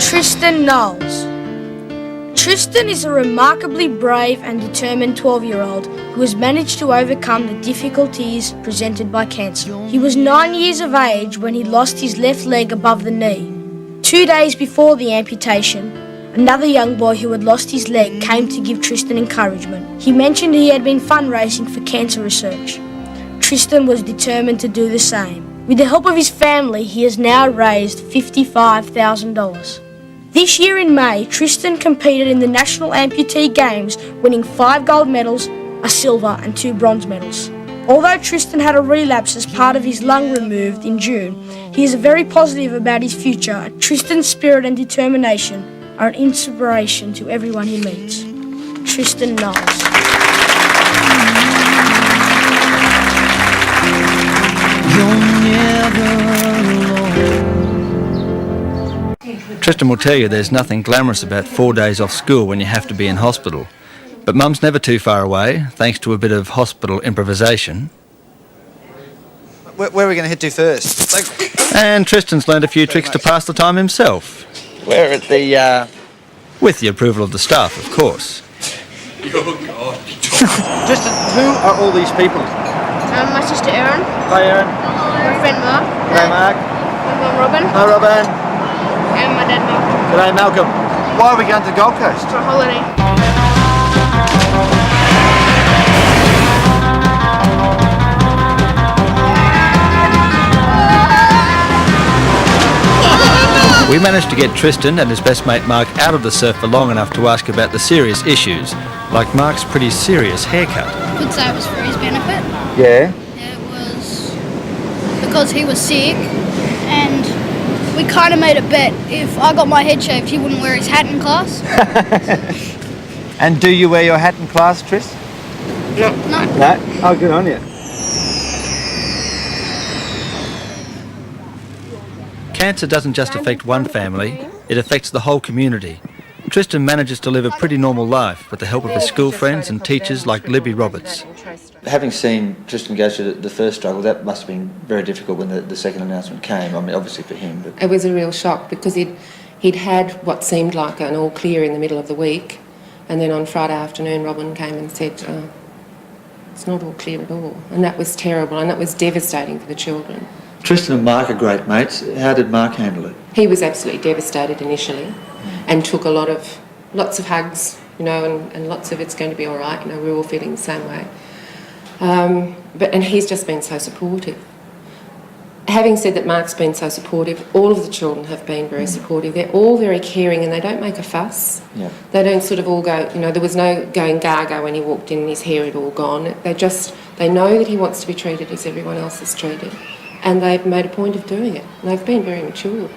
Tristan Knowles. Tristan is a remarkably brave and determined 12-year-old who has managed to overcome the difficulties presented by cancer. He was 9 years of age when he lost his left leg above the knee. 2 days before the amputation, another young boy who had lost his leg came to give Tristan encouragement. He mentioned he had been fundraising for cancer research. Tristan was determined to do the same. With the help of his family, he has now raised $55,000. This year in May, Tristan competed in the National Amputee Games, winning 5 gold medals, a silver and 2 bronze medals. Although Tristan had a relapse as part of his lung removed in June, he is very positive about his future. Tristan's spirit and determination are an inspiration to everyone he meets. Tristan Knowles. Tristan will tell you there's nothing glamorous about 4 days off school when you have to be in hospital. But Mum's never too far away, thanks to a bit of hospital improvisation. Where are we going to head to first? And Tristan's learned a few tricks to pass the time himself. We're at the... With the approval of the staff, of course. Tristan, who are all these people? My sister Erin. Hi, Erin. My friend Mark. G'day, Mark. My mum Robin. Hi, Robin. And my dad Malcolm. G'day, Malcolm. Why are we going to the Gold Coast? For a holiday. We managed to get Tristan and his best mate Mark out of the surf for long enough to ask about the serious issues, like Mark's pretty serious haircut. Could say it was for his benefit. Yeah. It was because he was sick, and we kind of made a bet. If I got my head shaved, he wouldn't wear his hat in class. And do you wear your hat in class, Tris? No. No? Oh, good on you. Cancer doesn't just affect one family, it affects the whole community. Tristan manages to live a pretty normal life with the help of his school friends and teachers like Libby Roberts. Having seen Tristan go through the first struggle, that must have been very difficult when the second announcement came. I mean, obviously for him. But it was a real shock because he'd had what seemed like an all clear in the middle of the week, and then on Friday afternoon Robin came and said, it's not all clear at all. And that was terrible, and that was devastating for the children. Tristan and Mark are great mates. How did Mark handle it? He was absolutely devastated initially and took lots of hugs, you know, and lots of it's going to be all right, you know, we're all feeling the same way. And he's just been so supportive. Having said that Mark's been so supportive, all of the children have been very supportive. They're all very caring and they don't make a fuss. Yeah. They don't sort of all go, you know, there was no going gaga when he walked in and his hair had all gone. They know that he wants to be treated as everyone else is treated. And they've made a point of doing it. And they've been very mature.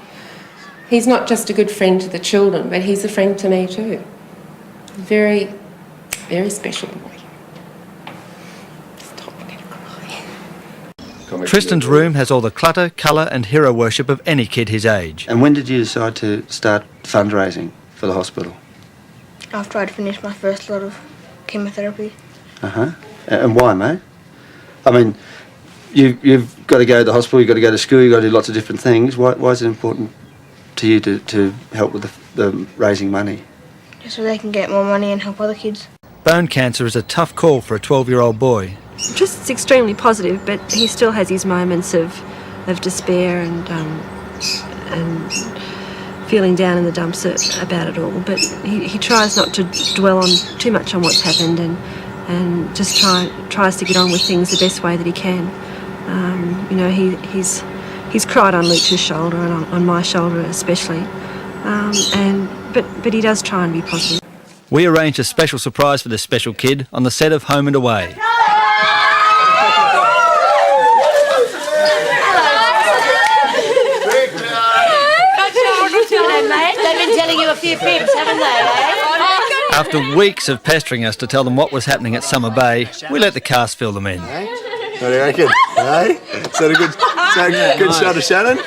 He's not just a good friend to the children, but he's a friend to me too. Very, very special boy. Stop, I'm going to cry. Tristan's room has all the clutter, colour and hero worship of any kid his age. And when did you decide to start fundraising for the hospital? After I'd finished my first lot of chemotherapy. Uh-huh. And why, mate? I mean, you've got to go to the hospital, you've got to go to school, you've got to do lots of different things. Why is it important to you to help with the raising money? Just so they can get more money and help other kids. Bone cancer is a tough call for a 12-year-old boy. Tristan's extremely positive, but he still has his moments of despair and feeling down in the dumps about it all. But he tries not to dwell on too much on what's happened and just tries to get on with things the best way that he can. You know, he's cried on Luke's shoulder and on my shoulder especially, but he does try and be positive. We arranged a special surprise for this special kid on the set of Home and Away. They've been telling you a few fibs, haven't they, After weeks of pestering us to tell them what was happening at Summer Bay, we let the cast fill them in. What do you reckon? Is that a good shot of Shannon?